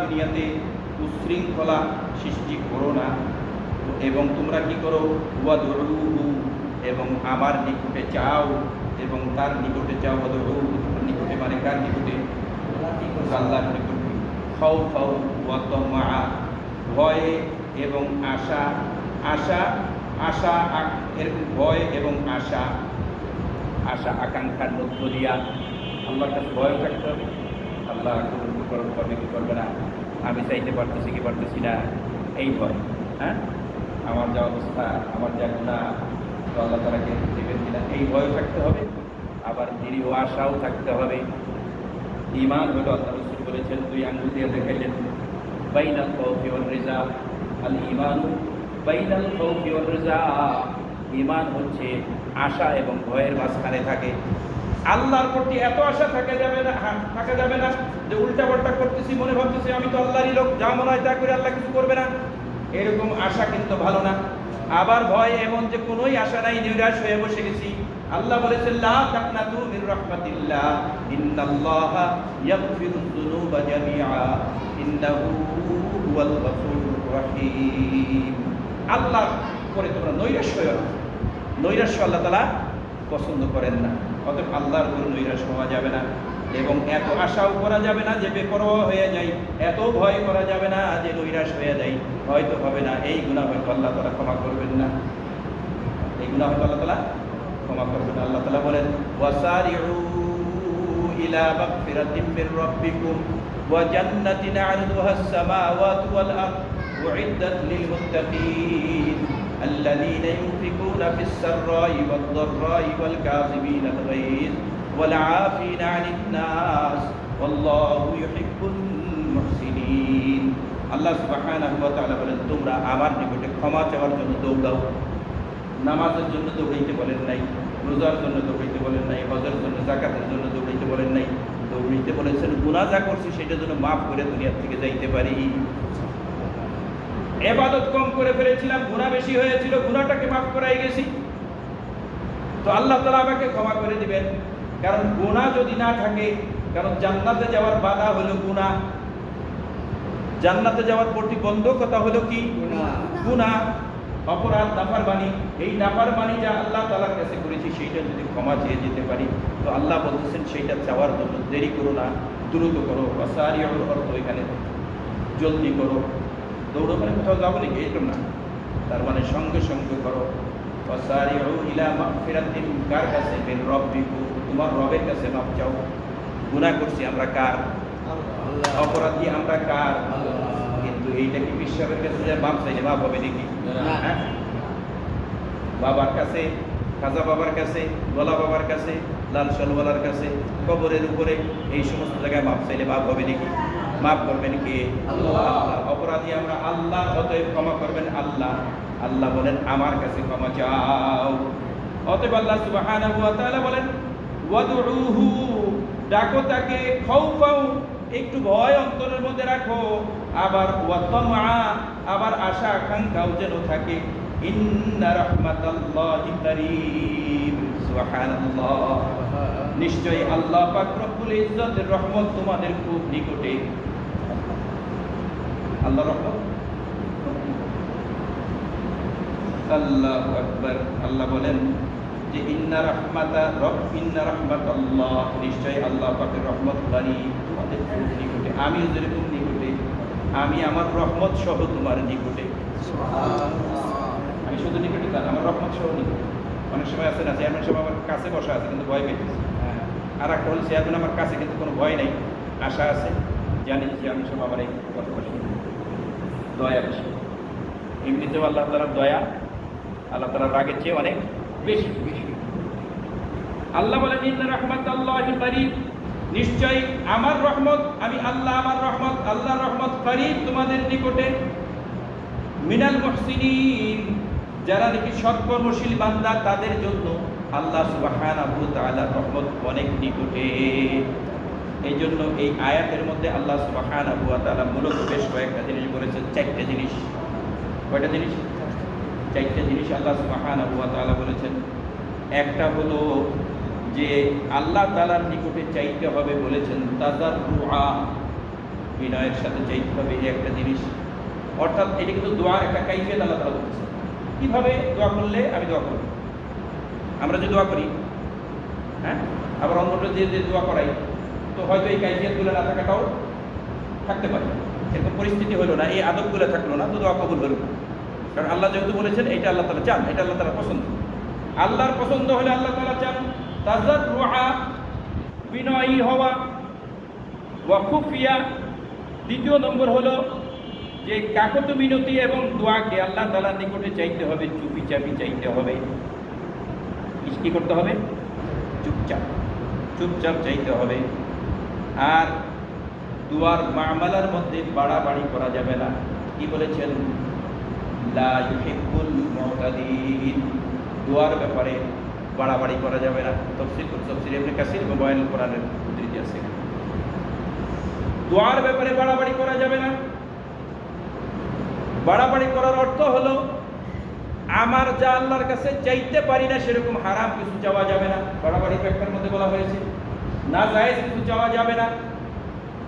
দুনিয়াতে উশৃঙ্খলা সৃষ্টি করো না, এবং তোমরা কি করো, ওয়াদউহু, এবং আমার নিকটে চাও, এবং তার নিকটে চাও। ওয়াদউহু নিকটে মানে কার নিকটে? আল্লাহর নিকটে। খাউফাও ওয়া তামআ, ভয় এবং আশা, আশা আশা এরকম ভয় এবং আশা, আশা আকাঙ্ক্ষার মধ্য দিয়া আল্লাহর কাছে ভয় থাকতে হবে। আল্লাহ কবুল করবে কি করবে না, আমি চাইতে পারতেছি কি পারতেছি না, এই ভয়। হ্যাঁ, আমার যা অবস্থা, আমার যা গুনাহ, তো আল্লাহ তাআলাকে দেবেন কিনা, এই ভয় থাকতে হবে। আবার দৃঢ় আশাও থাকতে হবে। ঈমান হলো, আল্লাহ রাসূল বলেছেন, দুই আঙ্গুল দিয়ে দেখাইলেন, বাইনাল খাউফি ওয়ার রিজা, আল ঈমানু বাইনাল খাউফি ওয়ার রিজা। ঈমান হচ্ছে আশা এবং ভয়ের মাঝখানে থাকে। আল্লাহর প্রতি এত আশা থাকা যাবে না যে উল্টা পাল্টা করতেছি, মনে ভাবতেছি আমি তো আল্লাহরই লোক, যা মনে হয় তা করে, আল্লাহ কিছু করবে না, এরকম আশা কিন্তু ভালো না। আবার ভয় এমন যে কোনোই আশা নাই, নিরাশ হয়ে বসে গেছি। আল্লাহ বলেছেন, লা তাকনাতু মির রাহমাতিল্লাহ, ইন্নাল্লাহা ইয়াগফিরুয যুনুবা জামিআ, ইন্নাহু হুয়াল গফুরুর রহিম। আল্লাহ করে তোমরা নৈরাশ হয়ো না। নৈরাশ্য আল্লাহ তাআলা পছন্দ করেন না। অতএব আল্লাহর উপর নৈরাশ হওয়া যাবে না, এবং এত আশাও করা যাবে না যে বেপরোয়া হয়ে যায়, এত ভয় করা যাবে না যে নৈরাশ হয়ে যায়, হয়তো হবে না, এই গুনাহ হয়তো আল্লাহ তাআলা ক্ষমা করবেন না, এই গুনাহ হয়তো আল্লাহ তাআলা ক্ষমা করবেন না। আল্লাহ তাআলা বলেন, ওয়াসারিউ ইলা মাগফিরাতিম মির রাব্বিকুম ওয়া জান্নাতিন আরদুহাস সামাওয়াতু ওয়াল আরদ উইদ্দাত লিল মুত্তাকিন الذين ينفقون في السراء والضراء والكاظمين الغيظ والعافين عن الناس والله يحب المحسنين। আল্লাহ সুবহানাহু ওয়া তাআলা বলেন, তোমরা আমার নিকটে ক্ষমা চাওয়ার জন্য দৌড়াও। নামাজের জন্য দৌড়াইতে বলেন নাই, রোজার জন্য দৌড়াইতে বলেন নাই, হজের জন্য, যাকাতের জন্য দৌড়াইতে বলেন নাই। দৌড়াইতে বলেছেন গুনাহ যা করছি সেটার জন্য মাফ করে দুনিয়া থেকে যাইতে পারি। ইবাদত কম করে ফেলেছিলাম, গুনাহ বেশি হয়েছিল, গুনাহটাকে মাফ করাই গেছি, তো আল্লাহ তাআলা আমাকে ক্ষমা করে দিবেন। কারণ গুনাহ যদি না থাকে, কারণ জান্নাতে যাওয়ার বাধা হলো গুনাহ, জান্নাতে যাওয়ার প্রতিবন্ধকতা হলো কি? গুনাহ, অপরাধ, নাফরমানি। এই নাফরমানি যা আল্লাহ তাআলার কাছে করেছি সেইটা যদি ক্ষমা চেয়ে যেতে পারি, তো আল্লাহ বলতেছেন সেইটা চাওয়ার জন্য দেরি করো না, দ্রুত করো। ওয়াসারিউল অর্থ এখানে জলদি করো। দৌড়ো মানে কোথাও যাবো নাকি, এরকম না, তার মানে সঙ্গে সঙ্গে করো। ওয়াসারিউ ইলা মাগফিরাতিন, কার কাছে? মির রাব্বিকুম, তোমার রবের কাছে মাপ চাও। গুনাহ করছি আমরা কার? অপরাধী আমরা কার? কিন্তু এইটা কি বিশ্বের কাছে যে মাপ চাইলে মাপ হবে নাকি? হ্যাঁ, বাবার কাছে, খাজা বাবার কাছে, গোলা বাবার কাছে, লাল শালওয়ালার কাছে, কবরের উপরে, এই সমস্ত জায়গায় মাপ চাইলে মাপ হবে নাকি? মাফ করবেন কে? আল্লাহ। অপরাধী আমরা আল্লাহ, অতএব ক্ষমা করবেন আল্লাহ। আল্লাহ বলেন, আমার কাছে ক্ষমা চাও। অতএব আল্লাহ সুবহানাহু ওয়া তাআলা বলেন, ওয়াদউহু, ডাকো তাকে, খাউফাও, একটু ভয় অন্তরের মধ্যে রাখো, আবার ওয়া তামআ, আবার আশা আকাঙ্ক্ষাও যেন থাকে। ইন্না রাহমাতাল্লাহি কারীম, সুবহানাল্লাহ। নিশ্চয়ই আল্লাহ পাক রব্বুল ইজ্জতের রহমত তোমাদের খুব নিকটে। আল্লাহ রহমত, আল্লাহু আকবার। আল্লাহ বলেন যে ইন্না রাহমাতাল্লাহ, নিশ্চয়ই আল্লাহ পাকের রহমত কারীম, তোমাদের খুব নিকটে। আমিও যেরকম নিকটে, আমি আমার রহমত সহ তোমার নিকটে। আমি শুধু নিকটে তা না, আমার রহমত সহ নিকটে। অনেক সময় আছে না, চেয়ারম্যান সাহেব আমার কাছে বসা আছে কিন্তু ভয় পেয়েছে, আর একটা হল চেয়ারম্যান আমার কাছে কিন্তু কোনো ভয় নেই, আশা আছে, জানি চেয়ারম্যান সাহেব আমার এই কথা বসে, দয়া বেশি। এমনিতেও আল্লাহ তাআলার দয়া আল্লাহ তাআলার রাগের চেয়ে অনেক বেশি বেশি। আল্লাহ বলেন, ইন্না রাহমাতাল্লাহি কারীব, নিশ্চয়ই আমার রহমত, আমি আল্লাহ, আমার রহমত, আল্লাহর রহমত কারীব, তোমাদের নিকটে। মিনাল মুহসিনিন, যারা নাকি সৎকর্মশীল বান্দা তাদের জন্য আল্লাহ সুবহানাহু ওয়া তাআলার রহমত অনেক নিকটে। এই জন্য এই আয়াতের মধ্যে আল্লাহ সুবহানাহু ওয়া তাআলা মূলত বেশ কয়েকটা জিনিস বলেছেন, চারটে জিনিস। কয়টা জিনিস? চারটে জিনিস আল্লাহ সুবহানাহু ওয়া তাআলা বলেছেন। একটা হলো যে আল্লাহ তাআলার নিকটে চাইতে হবে, বলেছেন তাজাররুআ, বিনয়ের সাথে চাইতে হবে, এই একটা জিনিস। অর্থাৎ এটা কিন্তু দোয়ার একটা কাইফিয়ত আল্লাহ তাআলা বলতেছে। কীভাবে দোয়া করলে আমি দোয়া করব? আমরা যে দোয়া করি, হ্যাঁ, আবার অন্যটা যে দোয়া করাই, তো হয়তো এই কাইফিয়তগুলো না থাকাটাও থাকতে পারে। এরকম পরিস্থিতি হলো না, এই আদবগুলো থাকলো না, তো দোয়া কবুল হলো না। কারণ আল্লাহ যেহেতু বলেছেন এটা আল্লাহ তাআলা চান, এটা আল্লাহ তাআলা পছন্দ। আল্লাহর পছন্দ হলে আল্লাহ তাআলা চান তাজাররুআ, বিনয়ী হওয়া, ওয়া খুফিয়া। দ্বিতীয় নম্বর হলো যে কাকত মিনতি এবং দোয়াকে আল্লাহ তাআলার নিকটে চাইতে হবে, চুপি চাপি চাইতে হবে। কি করতে হবে? চুপচাপ, চুপচাপ চাইতে হবে। আর দুয়ার মামলার মধ্যে বাড়াবাড়ি করা যাবে না। কি বলেছেন? লা ইউহিব্বুল মুতাদিন। দুয়ার ব্যাপারে বাড়াবাড়ি করা যাবে না। তাফসীর ইবনে কাসির এবং বয়ানুল কোরআনের উদ্ধৃতি আছে। দুয়ার ব্যাপারে বাড়াবাড়ি করা যাবে না। বাড়াবাড়ি করার অর্থ হলো আমার যা আল্লাহর কাছে চাইতে পারি না সেরকম হারাম কিছু চাওয়া যাবে না। বাড়াবাড়ি ব্যাপারের মধ্যে বলা হয়েছে না জায়েজ কিছু চাওয়া যাবে না।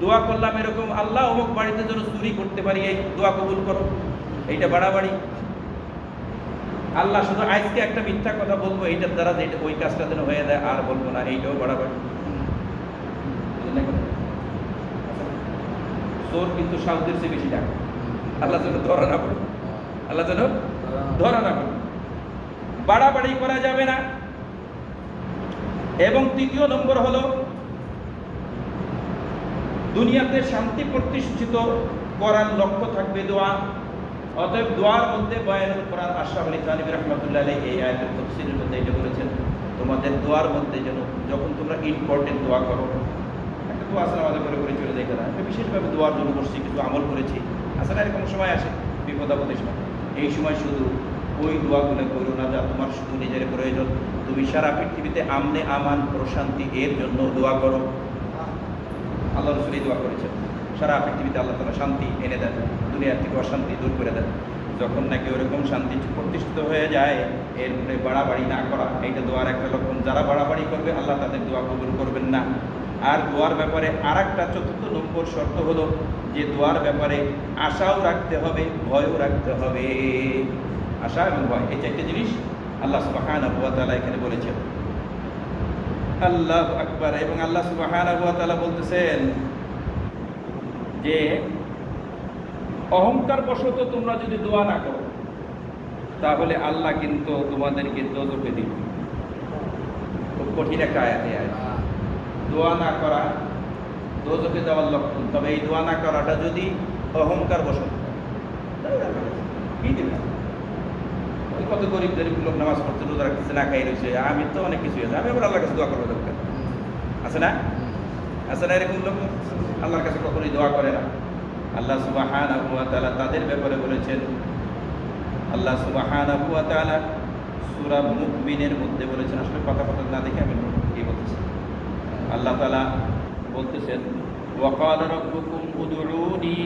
দোয়া করলাম এরকম, আল্লাহ অমুক বাড়িতে যেন চুরি করতে পারি, এই দোয়া কবুল করো, এইটা বাড়াবাড়ি। আল্লাহ শুধু আজকে একটা মিথ্যা কথা বলবো, এইটার দ্বারা যে ওই কাজটা যেন হয়ে যায় আর বলবো না, এইটাও বাড়াবাড়ি। চোর কিন্তু সাউদের চেয়ে বেশি ডাকে, আল্লাহ যেন ধরা না পড়ে, আল্লাহ যেন ধরা না পড়ে। বাড়াবাড়ি করা যাবে না। এবং তৃতীয় নম্বর হলো দুনিয়াতে শান্তি প্রতিষ্ঠিত করার লক্ষ্য থাকবে দোয়া। অতএব দোয়ার মধ্যে বয়ানুল কোরআন আশরাফ আলী থানভী রাহমাতুল্লাহ আলাইহি এই আয়াতের তাফসীরের মধ্যে এটা বলেছেন, তোমাদের দোয়ার মধ্যে যেন যখন তোমরা ইম্পর্টেন্ট দোয়া করো, একটা দোয়া আছে আমাদের করে করে চলে দেখে না, একটা বিশেষভাবে দোয়ার জন্য করছি, কিছু আমল করেছি, আসলে এরকম সময় আসে বিপদ আপদের সময়, এই সময় শুধু ওই দোয়াগুলো করো না যা তোমার শুধু নিজের প্রয়োজন। তুমি সারা পৃথিবীতে আমনে আমান প্রশান্তি এর জন্য দোয়া করো। আল্লাহ রাসূল এই দোয়া করেছেন, সারা পৃথিবীতে আল্লাহ তাআলা শান্তি এনে দেন, দুনিয়ার থেকে অশান্তি দূর করে দেন। যখন নাকি ওরকম শান্তি প্রতিষ্ঠিত হয়ে যায়, এরপরে বাড়াবাড়ি না করা, এইটা দোয়ার একটা লক্ষণ। যারা বাড়াবাড়ি করবে আল্লাহ তাদের দোয়া কবুল করবেন না। আর দোয়ার ব্যাপারে আর একটা চতুর্থ নম্বর শর্ত হলো যে দোয়ার ব্যাপারে আশাও রাখতে হবে, ভয়ও রাখতে হবে। আশা এবং ভয়, এই চারটে জিনিস আল্লাহ সুবহানাহু ওয়া তাআলা এখানে বলেছেন। আল্লাহু আকবার। এবং আল্লাহ সুবহানাহু ওয়া তাআলা বলতেছেন যে অহংকার বশত তোমরা যদি দোয়া না করো তাহলে আল্লাহ কিন্তু তোমাদেরকে দোজখে দিবে। খুব কঠিন একটা আয়াত। দোয়া না করা দোজখে যাওয়ার লক্ষণ। তবে এই দোয়া না করাটা যদি অহংকার বশত, কি দিবে? কত গরিব গরিব লোক নামাজ পড়তে, রোজা রাখতেছে, না খাই রয়েছে, আমি তো অনেক কিছু আছে, আমি আবার আল্লাহর কাছে দোয়া করবো দরকার আছে না? আছে না এরকম লোক? আল্লাহর কাছে কখনোই দোয়া করে না। আল্লাহ সুবহানাহু ওয়া তাআলা তাদের ব্যাপারে বলেছেন, আল্লাহ সুবহানাহু ওয়া তাআলা সূরা মুমিনের মধ্যে বলেছেন, আসলে কথা না দেখে আমি কি বলতেছি। আল্লাহ তাআলা বলতেছেন, ওয়া ক্বালা রাব্বুকুম উদউনি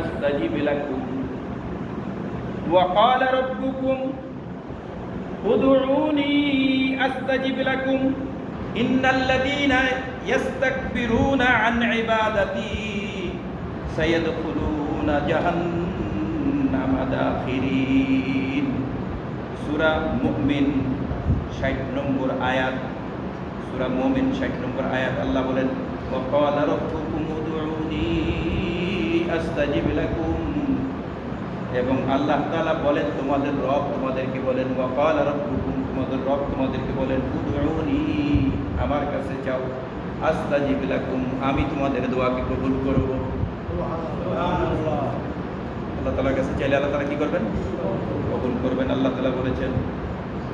আস্তাজিব লাকুম, ওয়া ক্বালা রাব্বুকুম উদউনি আস্তাজিব লাকুম ইন্নাল্লাযীনা ইয়াস্তাকবিরুনা আন ইবাদাতি সায়াদখুলুনা জাহান্নামা দাখিরিন। সূরা মুমিন 60 নম্বর আয়াত। সূরা মুমিন 60 নম্বর আয়াত। আল্লাহ বলেন, ওয়া ক্বালা রাব্বুকুম উদউনি আস্তাজিব লাকুম। এবং আল্লাহ তাআলা বলেন, তোমাদের রব তোমাদেরকে বলেন, ওয়া ক্বালা রাব্বুকুম, তোমাদের রব তোমাদেরকে বলেন, উদউনি, আমার কাছে চাও, আস্তাজিব লাকুম, আমি তোমাদের দোয়াকে কবুল করব। আল্লাহ তাআলার কাছে চাইলে আল্লাহ তাআলা কি করবেন? কবুল করবেন। আল্লাহ তাআলা বলেছেন,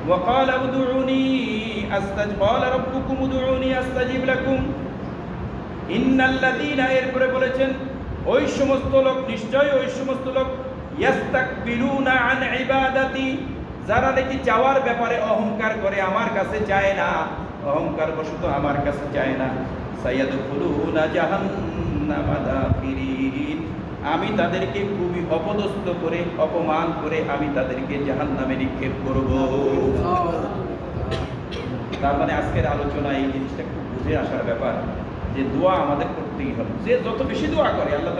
ওয়া ক্বালা উদউনি ক্বালা রাব্বুকুম উদউনি আস্তাজিব লাকুম ইন্নাল্লাযীনা, এরপরে বলেছেন ওই সমস্ত লোক, নিশ্চয়ই ওই সমস্ত লোক, ইয়াস্তাকবিরুনা আন ইবাদাতি, যারা নাকি চাওয়ার ব্যাপারে অহংকার করে, আমার কাছে চায় না, অহংকার বশত আমার কাছে চায় না, সায়াদখুলুনা জাহান্নামা দাখিরিন, আমি তাদেরকে খুবই অপদস্থ করে, অপমান করে আমি তাদেরকে জাহান্নামে নিক্ষেপ করব। তার মানে আজকের আলোচনা এই জিনিসটা খুব বুঝে আসার ব্যাপার যে দোয়া আমাদের করতে করতেই হবে। যে যত বেশি দোয়া করে আল্লাহ